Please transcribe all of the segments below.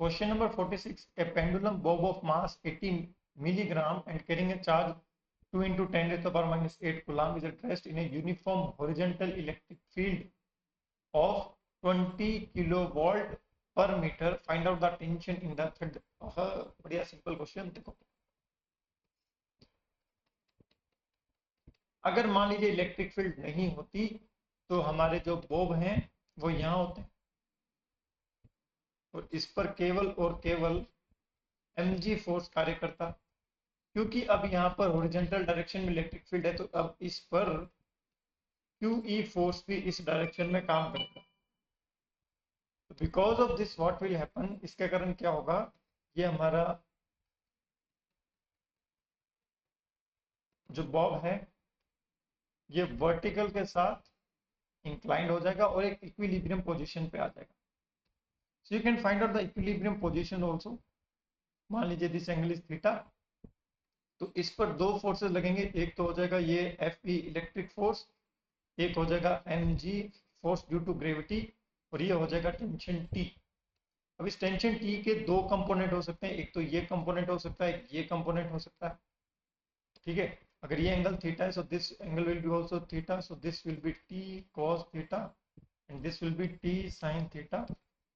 Question number 46. A pendulum bob of mass 80 milligram and carrying a charge 2 into 10 raised to the power minus 8 coulomb is at rest in a uniform horizontal electric field of 20 kilovolt per meter. Find out the tension in the thread. बढ़िया simple question. देखो, अगर मान लीजिए electric field नहीं होती तो हमारे जो बोब हैं वो यहाँ होते हैं और इस पर केवल और केवल mg फोर्स कार्य करता, क्योंकि अब यहाँ पर हॉरिजॉन्टल डायरेक्शन में इलेक्ट्रिक फील्ड है तो अब इस पर QE फोर्स भी इस डायरेक्शन में काम करेगा. तो because of this what will happen, इसके कारण क्या होगा, ये हमारा जो बॉब है ये वर्टिकल के साथ इंक्लाइंड हो जाएगा और एक इक्विलिब्रियम पोजीशन पे आ जाएगा. So you can find out the equilibrium position also. मान लीजिए दिस एंगल इज थीटा, तो इस पर दो फोर्सेस लगेंगे. एक तो हो जाएगा ये Fe इलेक्ट्रिक फोर्स, एक हो जाएगा mg force due to gravity, और ये हो जाएगा टेंशन T. अब इस टेंशन T के दो कंपोनेंट हो सकते हैं, एक तो ये कंपोनेंट हो सकता है, एक ये कंपोनेंट हो सकता है. ठीक है, अगर ये एंगल थीटा है so this angle will be also theta, so this will be T cos theta and this will be T sin theta.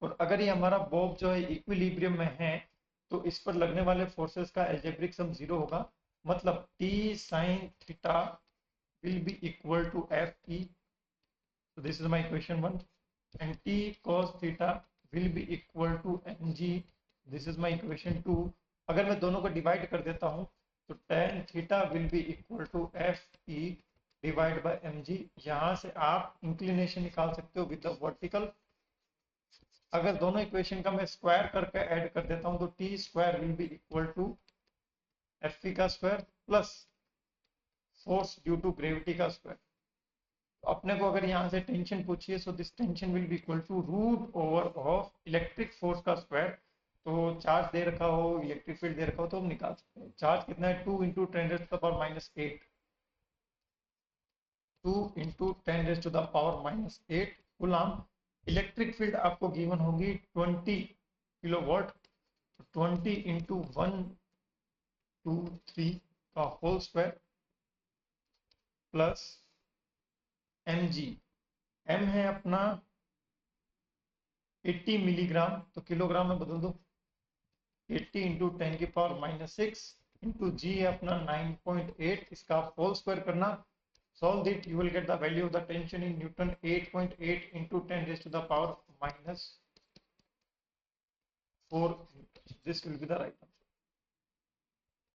और अगर ये हमारा बॉब जो है इक्विलिब्रियम में है तो इस पर लगने वाले फोर्सेस का अलजेब्रिक सम 0 होगा, मतलब T sin theta will be equal to Fe. So this is my equation 1, and T cos theta will be equal to mg. This is my equation 2. अगर मैं दोनों को डिवाइड कर देता हूं तो tan theta will be equal to Fe divide by mg. यहां से आप इंक्लिनेशन निकाल सकते हो विद द वर्टिकल. अगर दोनों इक्वेशन का मैं स्क्वायर करके ऐड कर देता हूं तो T square will be equal to Fe का square plus force due to gravity का स्क्वायर. अपने को अगर यहाँ से टेंशन पूछिए so this tension will be equal to root over of electric force का स्क्वायर. तो चार्ज दे रखा हो, इलेक्ट्रिक फील्ड दे रखा हो तो हम निकाल सकते हैं. चार्ज कितना है, 2 into 10 raise to the power minus 8. 2 into 10 raise to the power minus 8 coulomb. Electric field आपको गिवन होगी 20 किलोवाट. 20 इंटू 1 2 3 का whole square plus mg. m है अपना 80 मिलीग्राम, तो किलोग्राम में बदल दो. 80 इंटू 10 की पावर माइनस 6 इंटू जी है अपना 9.8. इसका होल स्क्वायर करना, solve it, you will get the value of the tension in Newton 8.8 into 10 raised to the power minus 4. This will be the right answer.